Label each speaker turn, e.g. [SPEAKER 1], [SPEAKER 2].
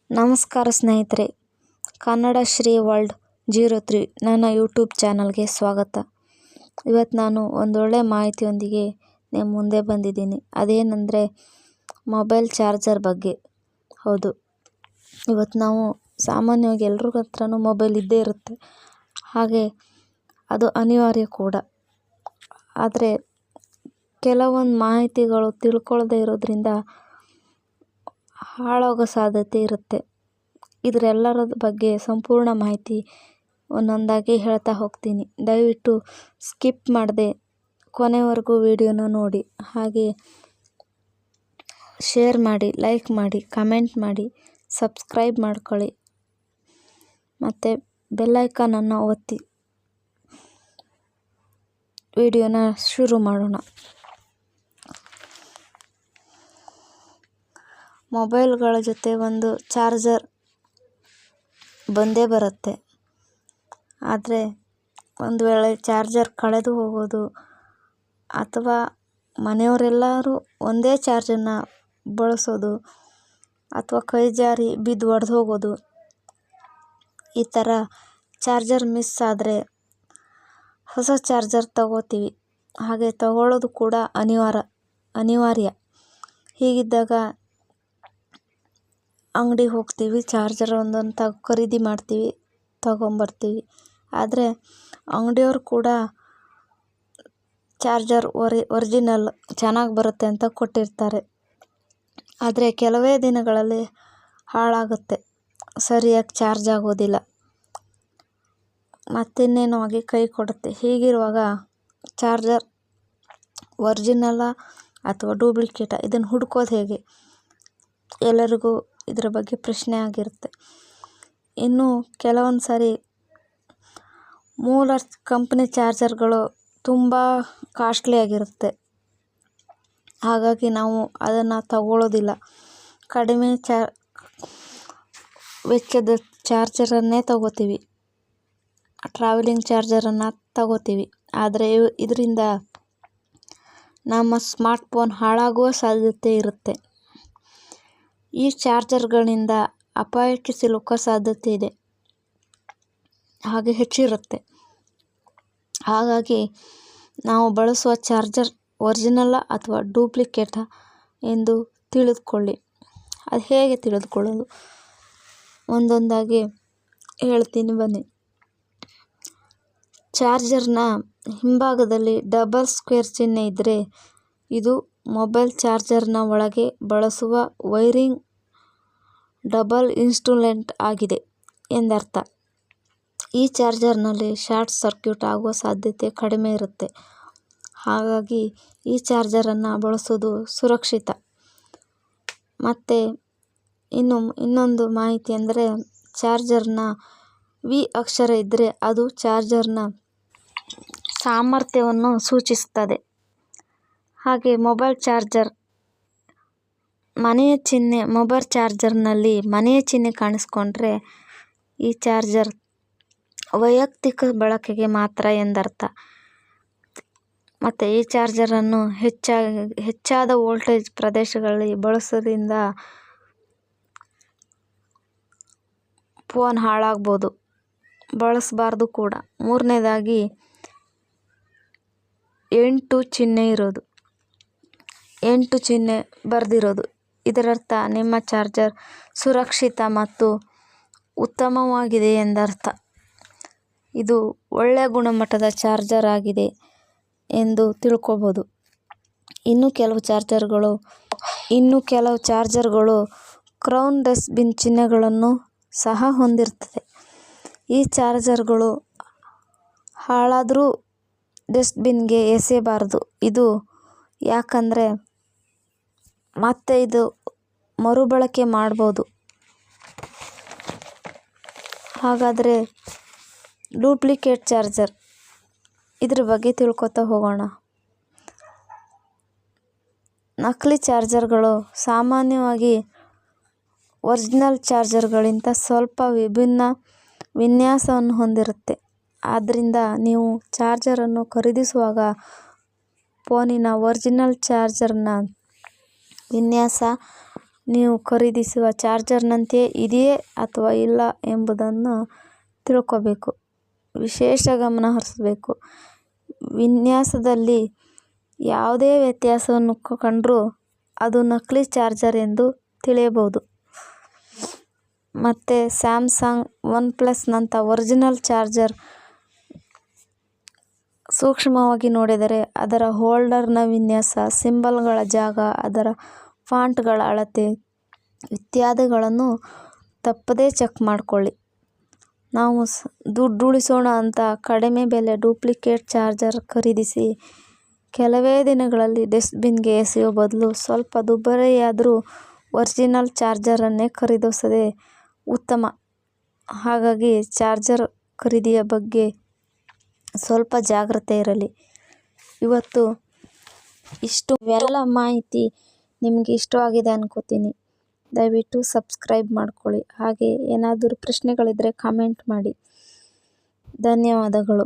[SPEAKER 1] ನಮಸ್ಕಾರ ಸ್ನೇಹಿತರೆ, ಕನ್ನಡ ಶ್ರೀ ವರ್ಲ್ಡ್ 03 ನನ್ನ ಯೂಟ್ಯೂಬ್ ಚಾನಲ್ಗೆ ಸ್ವಾಗತ. ಇವತ್ತು ನಾನು ಒಂದೊಳ್ಳೆ ಮಾಹಿತಿಯೊಂದಿಗೆ ನಿಮ್ಮ ಮುಂದೆ ಬಂದಿದ್ದೀನಿ. ಅದೇನೆಂದರೆ ಮೊಬೈಲ್ ಚಾರ್ಜರ್ ಬಗ್ಗೆ. ಹೌದು, ಇವತ್ತು ನಾವು ಸಾಮಾನ್ಯವಾಗಿ ಎಲ್ರ ಹತ್ರನೂ ಮೊಬೈಲ್ ಇದ್ದೇ ಇರುತ್ತೆ, ಹಾಗೆ ಅದು ಅನಿವಾರ್ಯ ಕೂಡ. ಆದರೆ ಕೆಲವೊಂದು ಮಾಹಿತಿಗಳು ತಿಳ್ಕೊಳ್ಳದೇ ಇರೋದ್ರಿಂದ ಹಾಳಾಗೋ ಸಾಧ್ಯತೆ ಇರುತ್ತೆ. ಇದರೆಲ್ಲರ ಬಗ್ಗೆ ಸಂಪೂರ್ಣ ಮಾಹಿತಿ ಒಂದೊಂದಾಗಿ ಹೇಳ್ತಾ ಹೋಗ್ತೀನಿ. ದಯವಿಟ್ಟು ಸ್ಕಿಪ್ ಮಾಡದೆ ಕೊನೆವರೆಗೂ ವಿಡಿಯೋನ ನೋಡಿ. ಹಾಗೆ ಶೇರ್ ಮಾಡಿ, ಲೈಕ್ ಮಾಡಿ, ಕಮೆಂಟ್ ಮಾಡಿ, ಸಬ್ಸ್ಕ್ರೈಬ್ ಮಾಡ್ಕೊಳ್ಳಿ ಮತ್ತು ಬೆಲ್ಲೈಕನನ್ನು ಒತ್ತಿ. ವಿಡಿಯೋನ ಶುರು ಮಾಡೋಣ. ಮೊಬೈಲ್ಗಳ ಜೊತೆ ಒಂದು ಚಾರ್ಜರ್ ಬಂದೇ ಬರುತ್ತೆ. ಆದರೆ ಒಂದು ವೇಳೆ ಚಾರ್ಜರ್ ಕಳೆದು ಹೋಗೋದು ಅಥವಾ ಮನೆಯವರೆಲ್ಲರೂ ಒಂದೇ ಚಾರ್ಜನ್ನು ಬಳಸೋದು ಅಥವಾ ಕೈ ಜಾರಿ ಬಿದ್ದು ಒಡೆದು ಹೋಗೋದು, ಈ ಥರ ಚಾರ್ಜರ್ ಮಿಸ್ ಆದರೆ ಹೊಸ ಚಾರ್ಜರ್ ತಗೋತೀವಿ. ಹಾಗೆ ತಗೊಳ್ಳೋದು ಕೂಡ ಅನಿವಾರ್ಯ. ಹೀಗಿದ್ದಾಗ ಅಂಗಡಿಗೆ ಹೋಗ್ತೀವಿ, ಚಾರ್ಜರ್ ಒಂದೊಂದು ಖರೀದಿ ಮಾಡ್ತೀವಿ, ತಗೊಂಬರ್ತೀವಿ. ಆದರೆ ಅಂಗಡಿಯವರು ಕೂಡ ಚಾರ್ಜರ್ ಒರಿಜಿನಲ್ ಚೆನ್ನಾಗಿ ಬರುತ್ತೆ ಅಂತ ಕೊಟ್ಟಿರ್ತಾರೆ. ಆದರೆ ಕೆಲವೇ ದಿನಗಳಲ್ಲಿ ಹಾಳಾಗುತ್ತೆ, ಸರಿಯಾಗಿ ಚಾರ್ಜ್ ಆಗೋದಿಲ್ಲ, ಮತ್ತಿನ್ನೇನೋ ಆಗಿ ಕೈ ಕೊಡುತ್ತೆ. ಹೀಗಿರುವಾಗ ಚಾರ್ಜರ್ ಒರಿಜಿನಲ್ಲ ಅಥವಾ ಡೂಪ್ಲಿಕೇಟಾ ಇದನ್ನು ಹುಡ್ಕೋದು ಹೇಗೆ? ಎಲ್ಲರಿಗೂ ಇದರ ಬಗ್ಗೆ ಪ್ರಶ್ನೆ ಆಗಿರುತ್ತೆ. ಇನ್ನು ಕೆಲವೊಂದು ಸಾರಿ ಮೂಲ ಕಂಪ್ನಿ ಚಾರ್ಜರ್ಗಳು ತುಂಬ ಕಾಸ್ಟ್ಲಿ ಆಗಿರುತ್ತೆ. ಹಾಗಾಗಿ ನಾವು ಅದನ್ನು ತಗೊಳ್ಳೋದಿಲ್ಲ. ಕಡಿಮೆ ವೆಚ್ಚದ ಚಾರ್ಜರನ್ನೇ ತಗೋತೀವಿ, ಟ್ರಾವೆಲಿಂಗ್ ಚಾರ್ಜರನ್ನು ತಗೋತೀವಿ. ಆದರೆ ಇದರಿಂದ ನಮ್ಮ ಸ್ಮಾರ್ಟ್ಫೋನ್ ಹಾಳಾಗುವ ಸಾಧ್ಯತೆ ಇರುತ್ತೆ. ಈ ಚಾರ್ಜರ್ಗಳಿಂದ ಅಪಾಯಕ್ಕೆ ಸಿಲುಕೋ ಸಾಧ್ಯತೆ ಇದೆ, ಹಾಗೆ ಹೆಚ್ಚಿರುತ್ತೆ. ಹಾಗಾಗಿ ನಾವು ಬಳಸುವ ಚಾರ್ಜರ್ ಒರಿಜಿನಲ್ಲ ಅಥವಾ ಡೂಪ್ಲಿಕೇಟಾ ಎಂದು ತಿಳಿದುಕೊಳ್ಳಿ. ಅದು ಹೇಗೆ ತಿಳಿದುಕೊಳ್ಳೋದು ಒಂದೊಂದಾಗಿ ಹೇಳ್ತೀನಿ ಬನ್ನಿ. ಚಾರ್ಜರ್ನ ಹಿಂಭಾಗದಲ್ಲಿ ಡಬಲ್ ಸ್ಕ್ವೇರ್ ಚಿಹ್ನೆ ಇದ್ದರೆ ಇದು ಮೊಬೈಲ್ ಚಾರ್ಜರ್ನ ಒಳಗೆ ಬಳಸುವ ವೈರಿಂಗ್ ಡಬಲ್ ಇನ್ಸುಲೇಟ್ ಆಗಿದೆ ಎಂದರ್ಥ. ಈ ಚಾರ್ಜರ್ನಲ್ಲಿ ಶಾರ್ಟ್ ಸರ್ಕ್ಯೂಟ್ ಆಗುವ ಸಾಧ್ಯತೆ ಕಡಿಮೆ ಇರುತ್ತೆ. ಹಾಗಾಗಿ ಈ ಚಾರ್ಜರನ್ನು ಬಳಸೋದು ಸುರಕ್ಷಿತ. ಮತ್ತು ಇನ್ನೊಂದು ಮಾಹಿತಿ ಅಂದರೆ ಚಾರ್ಜರ್ನ ವಿ ಅಕ್ಷರ ಇದ್ದರೆ ಅದು ಚಾರ್ಜರ್ನ ಸಾಮರ್ಥ್ಯವನ್ನು ಸೂಚಿಸುತ್ತದೆ. ಹಾಗೆ ಮೊಬೈಲ್ ಚಾರ್ಜರ್ನಲ್ಲಿ ಮನೆಯ ಚಿಹ್ನೆ ಕಾಣಿಸ್ಕೊಂಡ್ರೆ ಈ ಚಾರ್ಜರ್ ವೈಯಕ್ತಿಕ ಬಳಕೆಗೆ ಮಾತ್ರ ಎಂದರ್ಥ. ಮತ್ತು ಈ ಚಾರ್ಜರನ್ನು ಹೆಚ್ಚಾದ ವೋಲ್ಟೇಜ್ ಪ್ರದೇಶಗಳಲ್ಲಿ ಬಳಸೋದ್ರಿಂದ ಫೋನ್ ಹಾಳಾಗ್ಬೋದು, ಬಳಸಬಾರ್ದು ಕೂಡ. ಮೂರನೇದಾಗಿ 8 ಚಿಹ್ನೆ ಬರೆದಿರೋದು. ಇದರರ್ಥ ನಿಮ್ಮ ಚಾರ್ಜರ್ ಸುರಕ್ಷಿತ ಮತ್ತು ಉತ್ತಮವಾಗಿದೆ ಎಂದರ್ಥ. ಇದು ಒಳ್ಳೆಯ ಗುಣಮಟ್ಟದ ಚಾರ್ಜರ್ ಆಗಿದೆ ಎಂದು ತಿಳ್ಕೊಬೋದು. ಇನ್ನು ಕೆಲವು ಚಾರ್ಜರ್ಗಳು ಕ್ರೌನ್ ಡಸ್ಟ್ಬಿನ್ ಚಿಹ್ನೆಗಳನ್ನು ಸಹ ಹೊಂದಿರ್ತದೆ. ಈ ಚಾರ್ಜರ್ಗಳು ಹಾಳಾದರೂ ಡಸ್ಟ್ಬಿನ್ಗೆ ಎಸೆಯಬಾರದು. ಇದು ಯಾಕಂದರೆ ಮತ್ತೆ ಇದು ಮರುಬಳಕೆ ಮಾಡ್ಬೋದು. ಹಾಗಾದರೆ ಡೂಪ್ಲಿಕೇಟ್ ಚಾರ್ಜರ್, ಇದ್ರ ಬಗ್ಗೆ ತಿಳ್ಕೊತಾ ಹೋಗೋಣ. ನಕಲಿ ಚಾರ್ಜರ್ಗಳು ಸಾಮಾನ್ಯವಾಗಿ ಒರಿಜಿನಲ್ ಚಾರ್ಜರ್ಗಳಿಗಿಂತ ಸ್ವಲ್ಪ ವಿಭಿನ್ನ ವಿನ್ಯಾಸವನ್ನು ಹೊಂದಿರುತ್ತೆ. ಆದ್ದರಿಂದ ನೀವು ಚಾರ್ಜರನ್ನು ಖರೀದಿಸುವಾಗ ಫೋನಿನ ಒರಿಜಿನಲ್ ಚಾರ್ಜರ್ನ ವಿನ್ಯಾಸ ನೀವು ಖರೀದಿಸುವ ಚಾರ್ಜರ್ನಂತೆಯೇ ಇದೆಯೇ ಅಥವಾ ಇಲ್ಲ ಎಂಬುದನ್ನು ತಿಳ್ಕೋಬೇಕು. ವಿಶೇಷ ಗಮನ ಹರಿಸಬೇಕು. ವಿನ್ಯಾಸದಲ್ಲಿ ಯಾವುದೇ ವ್ಯತ್ಯಾಸವನ್ನು ಕಂಡ್ರೂ ಅದು ನಕಲಿ ಚಾರ್ಜರ್ ಎಂದು ತಿಳಿಯಬಹುದು. ಮತ್ತು ಸ್ಯಾಮ್ಸಂಗ್, ಒನ್ಪ್ಲಸ್ನಂಥ ಒರಿಜಿನಲ್ ಚಾರ್ಜರ್ ಸೂಕ್ಷ್ಮವಾಗಿ ನೋಡಿದರೆ ಅದರ ಹೋಲ್ಡರ್ನ ವಿನ್ಯಾಸ, ಸಿಂಬಲ್ಗಳ ಜಾಗ, ಅದರ ಫಾಂಟ್ಗಳ ಅಳತೆ ಇತ್ಯಾದಿಗಳನ್ನು ತಪ್ಪದೇ ಚೆಕ್ ಮಾಡಿಕೊಳ್ಳಿ. ನಾವು ದುಡ್ಡು ಉಳಿಸೋಣ ಅಂತ ಕಡಿಮೆ ಬೆಲೆ ಡೂಪ್ಲಿಕೇಟ್ ಚಾರ್ಜರ್ ಖರೀದಿಸಿ ಕೆಲವೇ ದಿನಗಳಲ್ಲಿ ಡಸ್ಟ್ಬಿನ್ಗೆ ಎಸೆಯೋ ಬದಲು ಸ್ವಲ್ಪ ದುಬಾರಿಯಾದರೂ ಒರಿಜಿನಲ್ ಚಾರ್ಜರನ್ನೇ ಖರೀದಿಸೋದೇ ಉತ್ತಮ. ಹಾಗಾಗಿ ಚಾರ್ಜರ್ ಖರೀದಿಯ ಬಗ್ಗೆ ಸ್ವಲ್ಪ ಜಾಗ್ರತೆ ಇರಲಿ. ಇವತ್ತು ಇವೆಲ್ಲ ಮಾಹಿತಿ ನಿಮಗೆ ಇಷ್ಟವಾಗಿದೆ ಅನ್ಕೋತೀನಿ. ದಯವಿಟ್ಟು ಸಬ್ಸ್ಕ್ರೈಬ್ ಮಾಡ್ಕೊಳ್ಳಿ. ಹಾಗೆ ಏನಾದರೂ ಪ್ರಶ್ನೆಗಳಿದ್ದರೆ ಕಾಮೆಂಟ್ ಮಾಡಿ. ಧನ್ಯವಾದಗಳು.